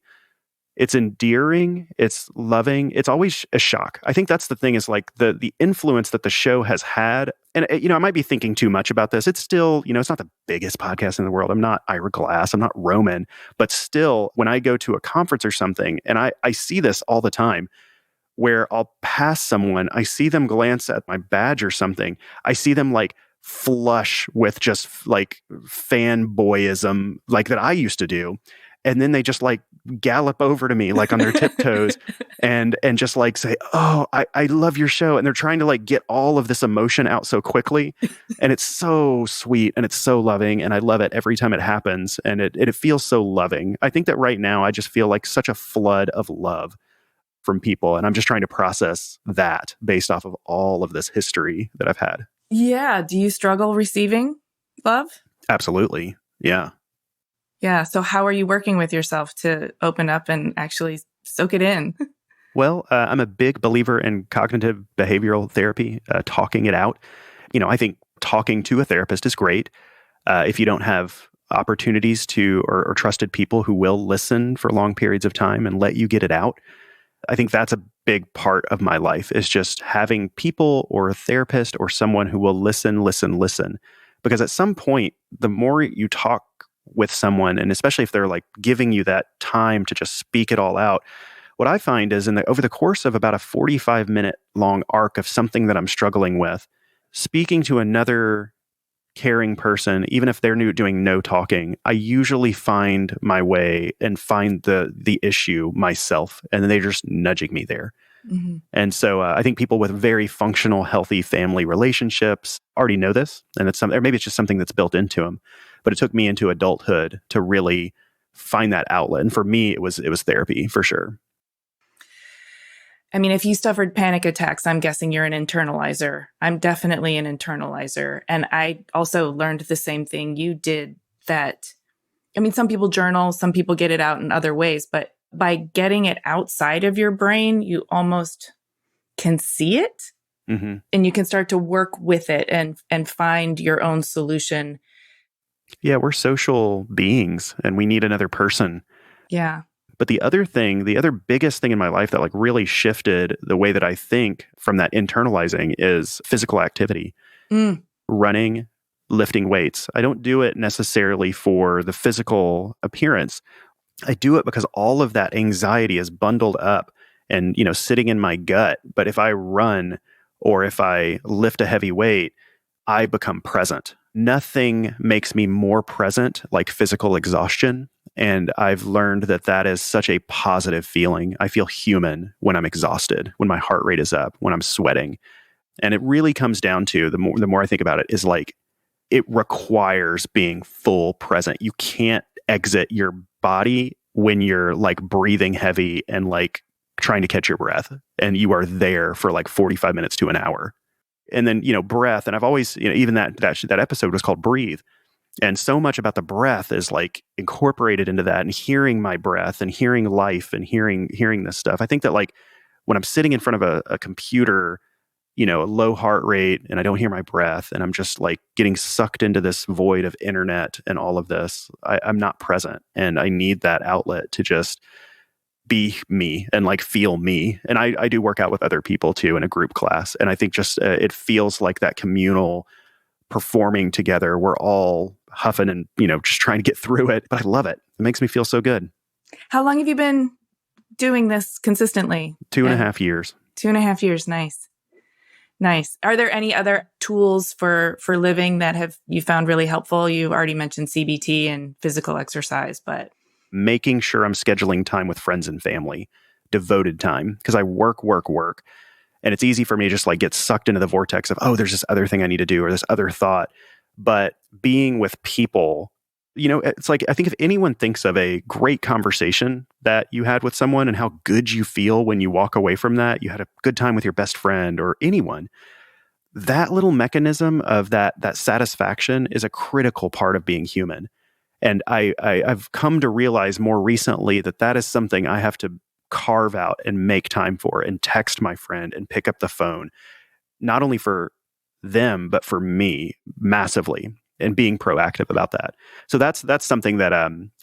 it's endearing, it's loving, it's always a shock. I think that's the thing, is like the influence that the show has had. And, I might be thinking too much about this. It's still, it's not the biggest podcast in the world. I'm not Ira Glass. I'm not Roman. But still, when I go to a conference or something, and I see this all the time, where I'll pass someone, I see them glance at my badge or something. I see them like flush with just like fanboyism, like that I used to do. And then they just like gallop over to me like on their tiptoes and just like say, oh, I love your show. And they're trying to like get all of this emotion out so quickly. And it's so sweet and it's so loving. And I love it every time it happens. And it feels so loving. I think that right now I just feel like such a flood of love from people. And I'm just trying to process that based off of all of this history that I've had. Yeah. Do you struggle receiving love? Absolutely. Yeah. Yeah. So how are you working with yourself to open up and actually soak it in? Well, I'm a big believer in cognitive behavioral therapy, talking it out. I think talking to a therapist is great. If you don't have opportunities to or trusted people who will listen for long periods of time and let you get it out, I think that's a big part of my life, is just having people or a therapist or someone who will listen. Because at some point, the more you talk with someone, and especially if they're like giving you that time to just speak it all out, what I find is over the course of about a 45-minute long arc of something that I'm struggling with, speaking to another caring person, even if they're doing no talking, I usually find my way and find the issue myself, and then they're just nudging me there. Mm-hmm. And so I think people with very functional, healthy family relationships already know this, and it's something, or maybe it's just something that's built into them. But it took me into adulthood to really find that outlet. And for me, it was therapy for sure. I mean, if you suffered panic attacks, I'm guessing you're an internalizer. I'm definitely an internalizer. And I also learned the same thing you did, that, I mean, some people journal, some people get it out in other ways, but by getting it outside of your brain, you almost can see it, and you can start to work with it and find your own solution. Yeah, we're social beings and we need another person. Yeah. But the other biggest thing in my life that like really shifted the way that I think from that internalizing is physical activity. Running, lifting weights. I don't do it necessarily for the physical appearance. I do it because all of that anxiety is bundled up and, sitting in my gut. But if I run or if I lift a heavy weight, I become present. Nothing makes me more present like physical exhaustion. And I've learned that that is such a positive feeling. I feel human when I'm exhausted, when my heart rate is up, when I'm sweating. And it really comes down to, the more I think about it, is like, it requires being full present. You can't exit your body when you're like breathing heavy and like trying to catch your breath. And you are there for like 45 minutes to an hour. And then, breath. And I've always, even that episode was called Breathe. And so much about the breath is like incorporated into that, and hearing my breath and hearing life and hearing this stuff. I think that like when I'm sitting in front of a computer, a low heart rate, and I don't hear my breath, and I'm just like getting sucked into this void of internet and all of this, I'm not present. And I need that outlet to just be me and like feel me. And I do work out with other people too in a group class. And I think just it feels like that communal performing together. We're all huffing and, just trying to get through it. But I love it. It makes me feel so good. How long have you been doing this consistently? 2.5 years. 2.5 years. Nice. Nice. Are there any other tools for living that you found really helpful? You already mentioned CBT and physical exercise, but making sure I'm scheduling time with friends and family, devoted time, because I work. And it's easy for me to just like get sucked into the vortex of, oh, there's this other thing I need to do or this other thought. But being with people, it's like, I think if anyone thinks of a great conversation that you had with someone and how good you feel when you walk away from that, you had a good time with your best friend or anyone, that little mechanism of that satisfaction is a critical part of being human. And I've come to realize more recently that is something I have to carve out and make time for, and text my friend and pick up the phone, not only for them, but for me massively, and being proactive about that. So that's something that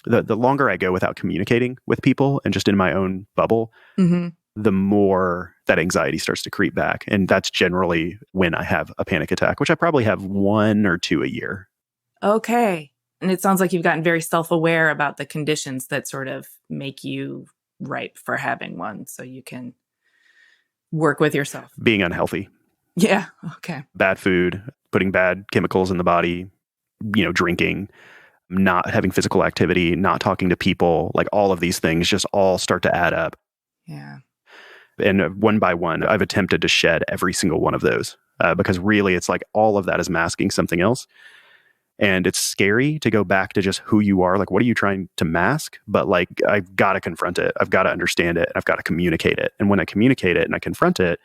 the longer I go without communicating with people and just in my own bubble, the more that anxiety starts to creep back. And that's generally when I have a panic attack, which I probably have 1 or 2 a year. Okay. And it sounds like you've gotten very self-aware about the conditions that sort of make you ripe for having one, so you can work with yourself. Being unhealthy. Yeah. Okay. Bad food, putting bad chemicals in the body, drinking, not having physical activity, not talking to people, like all of these things just all start to add up. Yeah. And one by one, I've attempted to shed every single one of those because really it's like all of that is masking something else. And it's scary to go back to just who you are. Like, what are you trying to mask? But like, I've got to confront it. I've got to understand it. And I've got to communicate it. And when I communicate it and I confront it,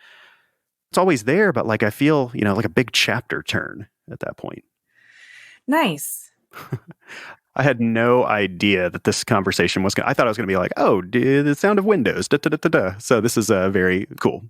it's always there. But like, I feel, like a big chapter turn at that point. Nice. I had no idea that this conversation I thought I was going to be like, oh, the sound of windows. Da, da, da, da, da. So this is very cool.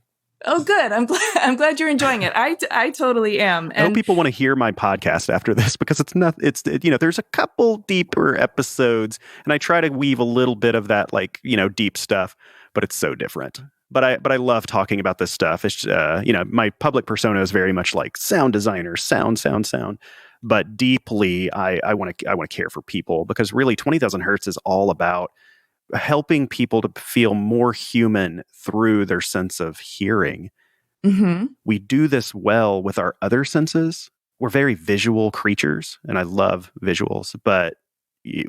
Oh, good. I'm glad you're enjoying it. I totally am. I hope people want to hear my podcast after this, because there's a couple deeper episodes, and I try to weave a little bit of that, like, deep stuff, but it's so different. But I love talking about this stuff. It's my public persona is very much like sound designer, sound. But deeply, I want to care for people, because really 20,000 Hertz is all about helping people to feel more human through their sense of hearing. Mm-hmm. We do this well with our other senses. We're very visual creatures, and I love visuals, but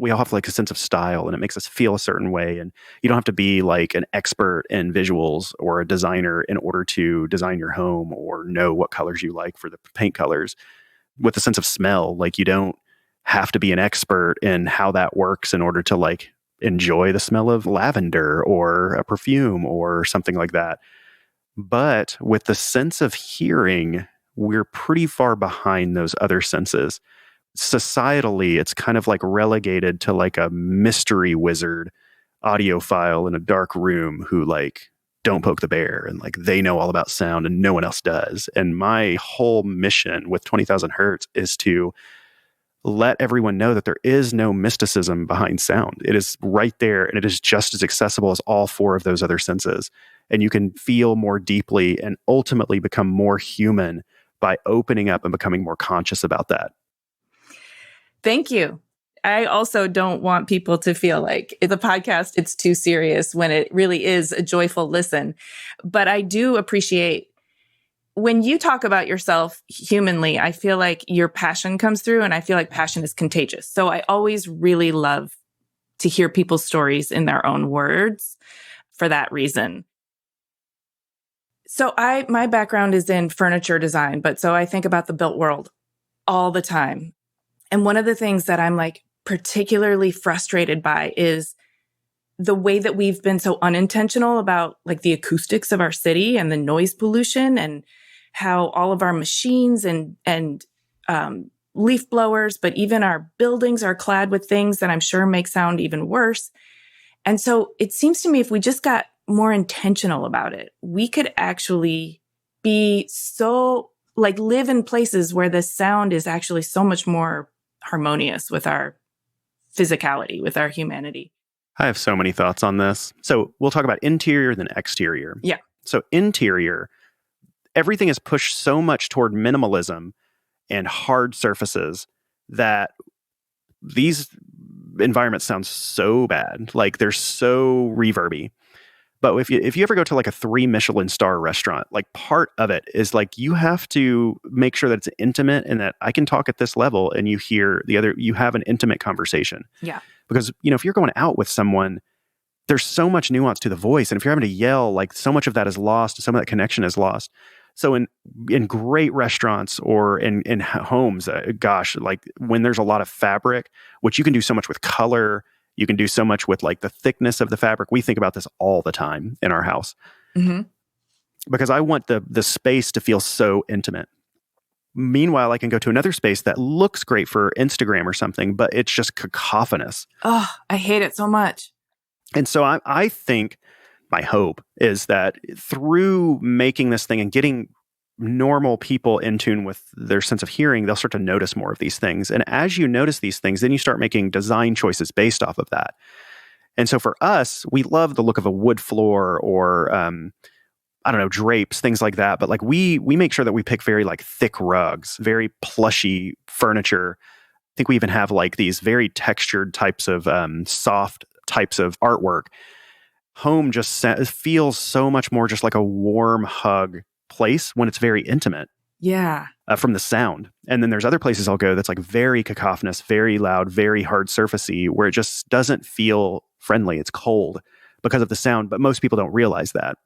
we all have like a sense of style, and it makes us feel a certain way. And you don't have to be like an expert in visuals or a designer in order to design your home or know what colors you like for the paint colors. With a sense of smell, like, you don't have to be an expert in how that works in order to like enjoy the smell of lavender or a perfume or something like that. But with the sense of hearing, we're pretty far behind those other senses. Societally, it's kind of like relegated to like a mystery wizard audiophile in a dark room who like don't poke the bear and like they know all about sound and no one else does. And my whole mission with 20,000 Hertz is to let everyone know that there is no mysticism behind sound. It is right there and it is just as accessible as all four of those other senses. And you can feel more deeply and ultimately become more human by opening up and becoming more conscious about that. Thank you. I also don't want people to feel like the podcast, it's too serious when it really is a joyful listen. But I do appreciate when you talk about yourself humanly, I feel like your passion comes through and I feel like passion is contagious. So I always really love to hear people's stories in their own words for that reason. So my background is in furniture design, but so I think about the built world all the time. And one of the things that I'm like particularly frustrated by is the way that we've been so unintentional about like the acoustics of our city and the noise pollution and how all of our machines and leaf blowers, but even our buildings are clad with things that I'm sure make sound even worse. And so it seems to me if we just got more intentional about it, we could actually be so like live in places where the sound is actually so much more harmonious with our physicality, with our humanity. I have so many thoughts on this. So we'll talk about interior then exterior. Yeah. So interior, everything is pushed so much toward minimalism and hard surfaces that these environments sound so bad. Like they're so reverby. But if you ever go to like a 3 Michelin star restaurant, like part of it is like you have to make sure that it's intimate and that I can talk at this level and you hear the other, you have an intimate conversation. Yeah. Because, if you're going out with someone, there's so much nuance to the voice. And if you're having to yell, like so much of that is lost, some of that connection is lost. So in great restaurants or in homes, like when there's a lot of fabric, which you can do so much with color, you can do so much with like the thickness of the fabric. We think about this all the time in our house. Mm-hmm. Because I want the space to feel so intimate. Meanwhile, I can go to another space that looks great for Instagram or something, but it's just cacophonous. Oh, I hate it so much. And so I think my hope is that through making this thing and getting normal people in tune with their sense of hearing, they'll start to notice more of these things. And as you notice these things, then you start making design choices based off of that. And so for us, we love the look of a wood floor or, I don't know, drapes, things like that. But like we make sure that we pick very like thick rugs, very plushy furniture. I think we even have like these very textured types of soft types of artwork. Home just feels so much more just like a warm hug place when it's very intimate. Yeah. From the sound. And then there's other places I'll go that's like very cacophonous, very loud, very hard surfacey, where it just doesn't feel friendly. It's cold because of the sound, but most people don't realize that.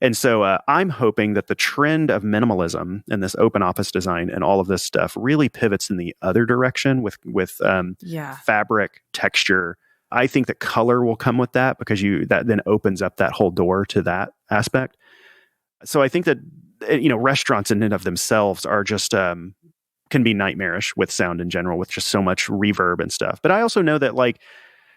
And so I'm hoping that the trend of minimalism and this open office design and all of this stuff really pivots in the other direction with fabric, texture. I think that color will come with that because that then opens up that whole door to that aspect. So I think that, restaurants in and of themselves are just, can be nightmarish with sound in general, with just so much reverb and stuff. But I also know that like,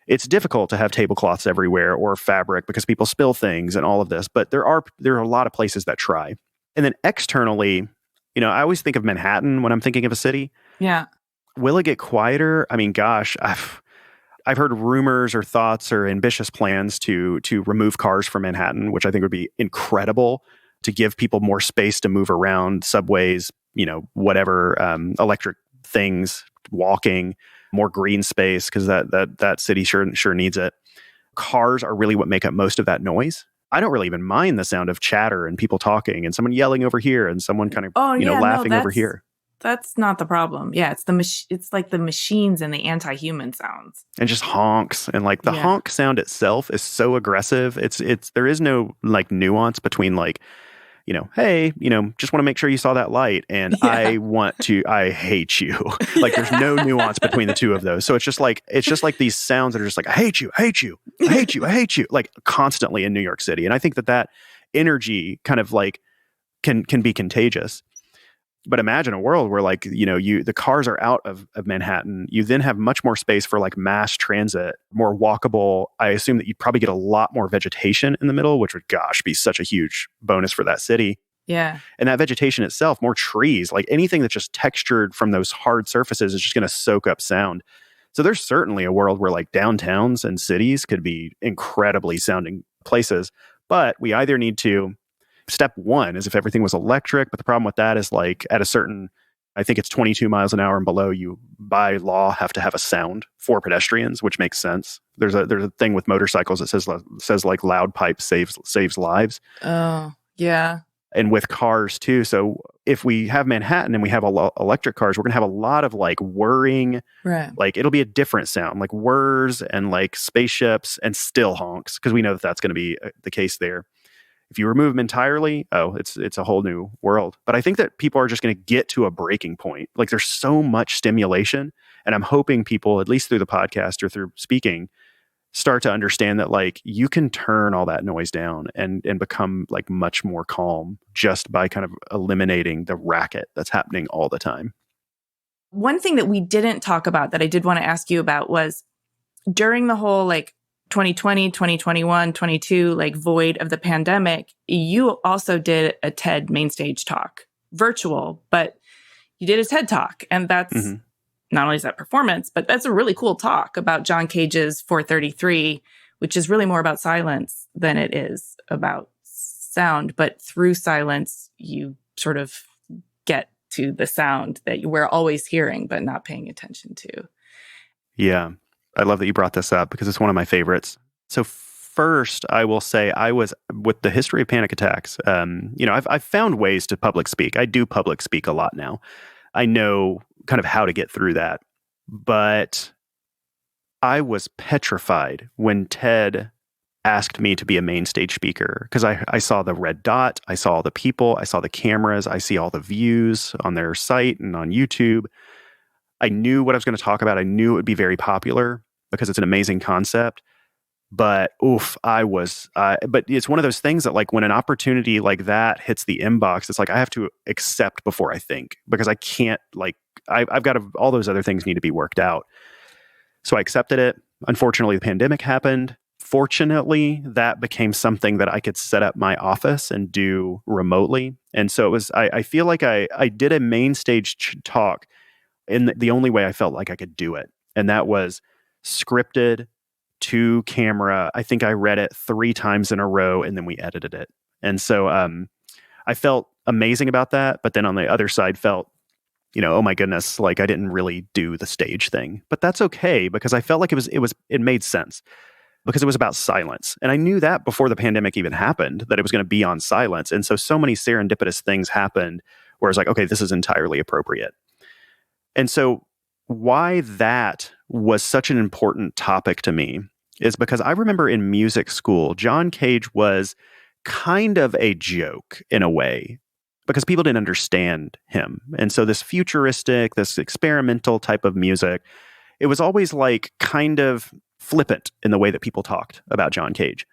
it's difficult to have tablecloths everywhere or fabric because people spill things and all of this. But there are a lot of places that try. And then externally, I always think of Manhattan when I'm thinking of a city. Yeah. Will it get quieter? I mean, gosh, I've heard rumors or thoughts or ambitious plans to remove cars from Manhattan, which I think would be incredible to give people more space to move around, subways, whatever, electric things, walking, more green space, because that city sure needs it. Cars are really what make up most of that noise. I don't really even mind the sound of chatter and people talking and someone yelling over here and someone kind of laughing over here. That's not the problem. Yeah, it's like the machines and the anti-human sounds. And just honks. And like the honk sound itself is so aggressive. There is no like nuance between like, hey, just want to make sure you saw that light. And Yeah. I hate you. Like there's no nuance between the two of those. So it's just like these sounds that are just like, I hate you, I hate you, I hate you, I hate you, like constantly in New York City. And I think that energy kind of like can be contagious. But imagine a world where like, the cars are out of Manhattan. You then have much more space for like mass transit, more walkable. I assume that you'd probably get a lot more vegetation in the middle, which would, gosh, be such a huge bonus for that city. Yeah. And that vegetation itself, more trees, like anything that's just textured from those hard surfaces is just going to soak up sound. So there's certainly a world where like downtowns and cities could be incredibly sounding places. But we either need to, step one is if everything was electric, but the problem with that is like at a certain, I think it's 22 miles an hour and below, you by law have to have a sound for pedestrians, which makes sense. There's a thing with motorcycles that says like loud pipe saves lives. Oh, yeah. And with cars too. So if we have Manhattan and we have electric cars, we're gonna have a lot of like whirring, Right. like it'll be a different sound, like whirs and like spaceships and still honks, because we know that that's going to be the case there. If you remove them entirely, it's a whole new world. But I think that people are just going to get to a breaking point. Like there's so much stimulation, and I'm hoping people, at least through the podcast or through speaking, start to understand that like you can turn all that noise down and become like much more calm just by kind of eliminating the racket that's happening all the time. One thing that we didn't talk about that I did want to ask you about was during the whole like 2020, 2021, 22, like void of the pandemic, you also did a TED main stage talk, virtual, but you did a TED talk. And that's not only is that performance, but that's a really cool talk about John Cage's 433, which is really more about silence than it is about sound. But through silence, you sort of get to the sound that we're always hearing, but not paying attention to. Yeah. I love that you brought this up because it's one of my favorites. So first, I will say I was, with the history of panic attacks, I've found ways to public speak. I do public speak a lot now. I know kind of how to get through that. But I was petrified when Ted asked me to be a main stage speaker because I saw the red dot, I saw all the people, I saw the cameras, I see all the views on their site and on YouTube. I knew what I was going to talk about. I knew it would be very popular because it's an amazing concept. But but it's one of those things that like when an opportunity like that hits the inbox, it's like I have to accept before I think, because I can't I've got all those other things need to be worked out. So I accepted it. Unfortunately, the pandemic happened. Fortunately, that became something that I could set up my office and do remotely. And so it was, I feel like I did a main stage talk in the only way I felt like I could do it. And that was scripted to camera. I think I read it 3 times in a row and then we edited it. And so I felt amazing about that. But then on the other side felt, oh my goodness, like I didn't really do the stage thing. But that's okay because I felt like it made sense because it was about silence. And I knew that before the pandemic even happened, that it was going to be on silence. And so many serendipitous things happened where it's like, okay, this is entirely appropriate. And so why that was such an important topic to me is because I remember in music school, John Cage was kind of a joke in a way because people didn't understand him. And so this futuristic, this experimental type of music, it was always like kind of flippant in the way that people talked about John Cage.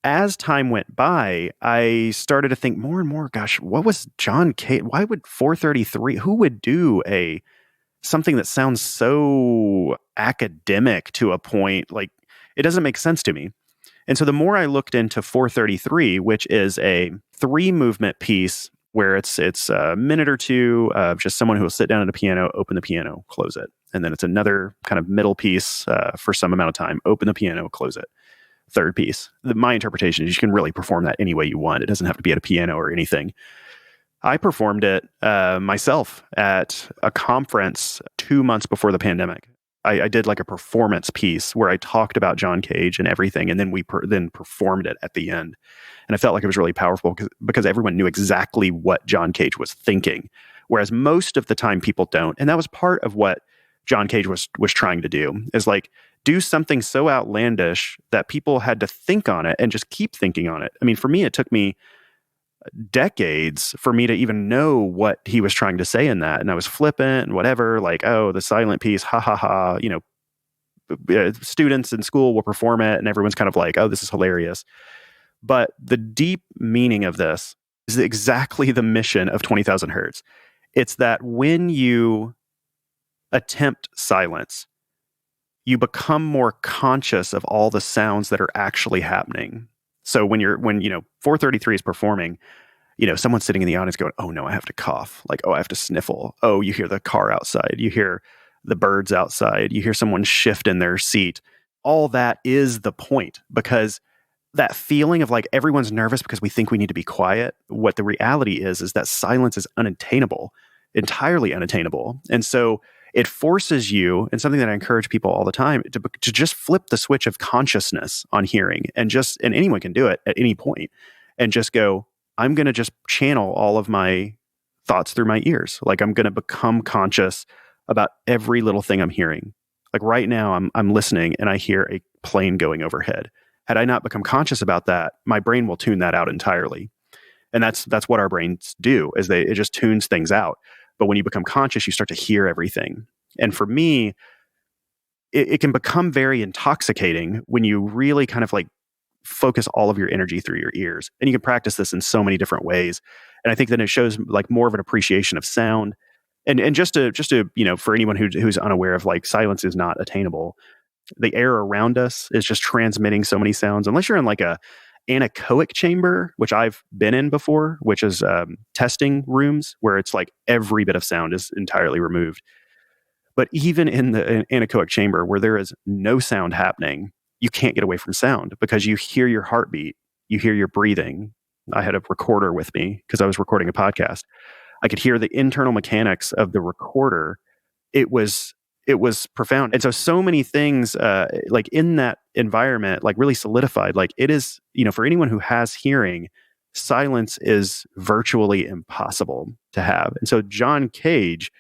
As time went by, I started to think more and more, gosh, what was John Cage? Why would 433, who would do something that sounds so academic to a point, like it doesn't make sense to me. And so the more I looked into 433, which is a 3-movement piece where it's a minute or two of just someone who will sit down at a piano, open the piano, close it. And then it's another kind of middle piece for some amount of time, open the piano, close it. Third piece. My interpretation is you can really perform that any way you want. It doesn't have to be at a piano or anything. I performed it myself at a conference 2 months before the pandemic. I did like a performance piece where I talked about John Cage and everything, and then we then performed it at the end. And I felt like it was really powerful because everyone knew exactly what John Cage was thinking, whereas most of the time people don't. And that was part of what John Cage was trying to do, is like do something so outlandish that people had to think on it and just keep thinking on it. I mean, for me, it took me decades for me to even know what he was trying to say in that. And I was flippant and whatever, like, oh, the silent piece, ha ha ha, students in school will perform it and everyone's kind of like, oh, this is hilarious. But the deep meaning of this is exactly the mission of 20,000 Hertz. It's that when you attempt silence, you become more conscious of all the sounds that are actually happening. So when 433 is performing, someone's sitting in the audience going, oh no, I have to cough. Like, oh, I have to sniffle. Oh, you hear the car outside. You hear the birds outside. You hear someone shift in their seat. All that is the point, because that feeling of like everyone's nervous because we think we need to be quiet. What the reality is that silence is unattainable, entirely unattainable. And so it forces you, and something that I encourage people all the time, to just flip the switch of consciousness on hearing, and anyone can do it at any point, and just go, I'm going to just channel all of my thoughts through my ears. Like, I'm going to become conscious about every little thing I'm hearing. Like right now, I'm listening and I hear a plane going overhead. Had I not become conscious about that, my brain will tune that out entirely. And that's what our brains do, is it just tunes things out. But when you become conscious, you start to hear everything. And for me, it can become very intoxicating when you really kind of like focus all of your energy through your ears. And you can practice this in so many different ways. And I think that it shows like more of an appreciation of sound. And just to for anyone who's unaware of, like, silence is not attainable. The air around us is just transmitting so many sounds. Unless you're in like a anechoic chamber, which I've been in before, which is testing rooms where it's like every bit of sound is entirely removed. But even in the anechoic chamber where there is no sound happening, you can't get away from sound, because you hear your heartbeat, you hear your breathing. I had a recorder with me because I was recording a podcast. I could hear the internal mechanics of the recorder. It was profound. And so many things, like in that environment, like really solidified, like it is, for anyone who has hearing, silence is virtually impossible to have. And so John Cage,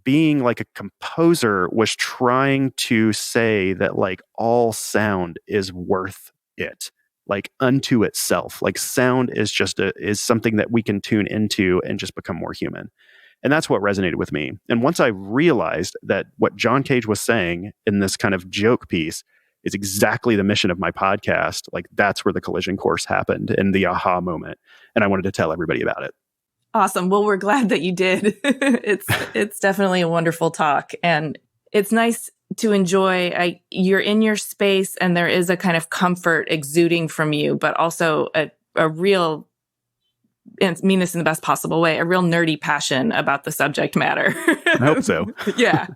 being like a composer, was trying to say that like all sound is worth it, like unto itself. Like sound is is something that we can tune into and just become more human. And that's what resonated with me. And once I realized that what John Cage was saying in this kind of joke piece is exactly the mission of my podcast, like that's where the collision course happened and the aha moment. And I wanted to tell everybody about it. Awesome. Well, we're glad that you did. It's definitely a wonderful talk. And it's nice to enjoy. You're in your space and there is a kind of comfort exuding from you, but also a real, and I mean this in the best possible way, a real nerdy passion about the subject matter. I hope so. Yeah.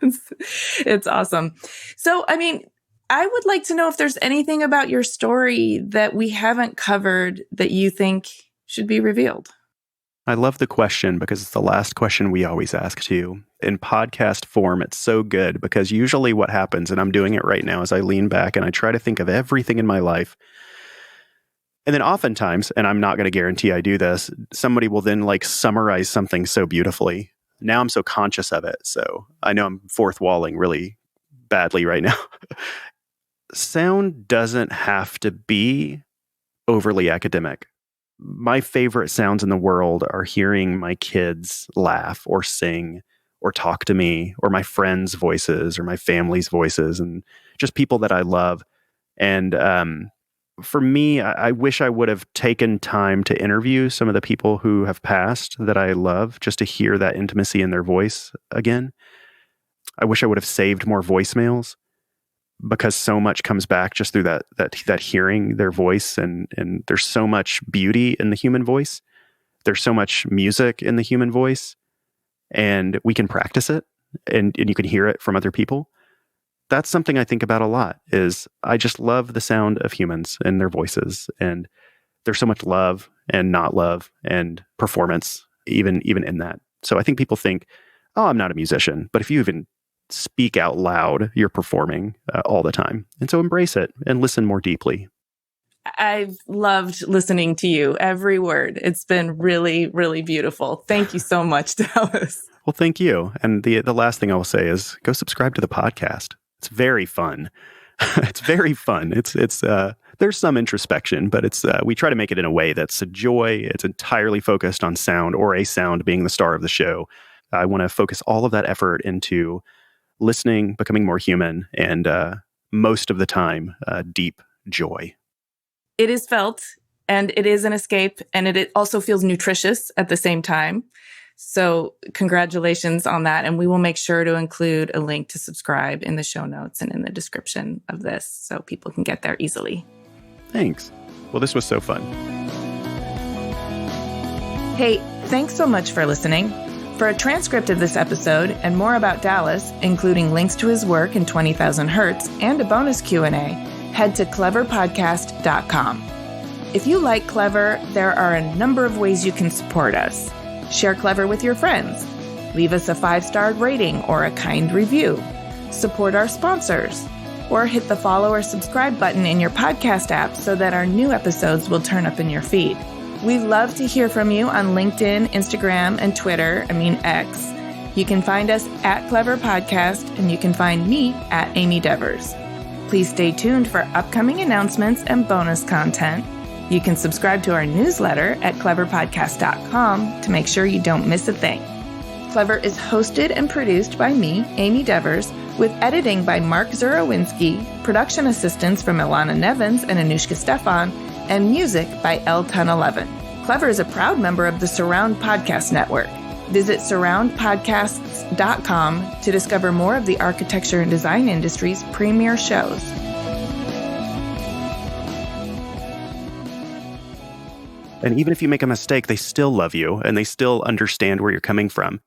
It's awesome. So, I mean, I would like to know if there's anything about your story that we haven't covered that you think should be revealed. I love the question because it's the last question we always ask too. In podcast form, it's so good because usually what happens, and I'm doing it right now, is I lean back and I try to think of everything in my life. And then oftentimes, and I'm not going to guarantee I do this, somebody will then like summarize something so beautifully. Now I'm so conscious of it. So I know I'm fourth walling really badly right now. Sound doesn't have to be overly academic. My favorite sounds in the world are hearing my kids laugh or sing or talk to me, or my friends' voices or my family's voices, and just people that I love. And for me, I wish I would have taken time to interview some of the people who have passed that I love, just to hear that intimacy in their voice again. I wish I would have saved more voicemails, because so much comes back just through that hearing their voice, and there's so much beauty in the human voice. There's so much music in the human voice, and we can practice it, and you can hear it from other people. That's something I think about a lot. Is I just love the sound of humans and their voices, and there's so much love and not love and performance even in that. So I think people think, oh, I'm not a musician, but if you even speak out loud, you're performing all the time. And so embrace it and listen more deeply. I've loved listening to you, every word. It's been really, really beautiful. Thank you so much, Dallas. Well, thank you. And the last thing I will say is go subscribe to the podcast. It's very fun. It's very fun. It's There's some introspection, but it's we try to make it in a way that's a joy. It's entirely focused on sound, or a sound being the star of the show. I want to focus all of that effort into listening, becoming more human, and most of the time, deep joy. It is felt, and it is an escape, and it also feels nutritious at the same time. So congratulations on that. And we will make sure to include a link to subscribe in the show notes and in the description of this so people can get there easily. Thanks. Well, this was so fun. Hey, thanks so much for listening. For a transcript of this episode and more about Dallas, including links to his work in 20,000 Hertz and a bonus Q&A, head to cleverpodcast.com. If you like Clever, there are a number of ways you can support us. Share Clever with your friends. Leave us a 5-star rating or a kind review. Support our sponsors. Or hit the follow or subscribe button in your podcast app so that our new episodes will turn up in your feed. We love to hear from you on LinkedIn, Instagram, and Twitter, X. You can find us at Clever Podcast, and you can find me at Amy Devers. Please stay tuned for upcoming announcements and bonus content. You can subscribe to our newsletter at cleverpodcast.com to make sure you don't miss a thing. Clever is hosted and produced by me, Amy Devers, with editing by Mark Zurowinski, production assistance from Ilana Nevins and Anushka Stefan, and music by L1011. Clever is a proud member of the Surround Podcast Network. Visit surroundpodcasts.com to discover more of the architecture and design industry's premier shows. And even if you make a mistake, they still love you and they still understand where you're coming from.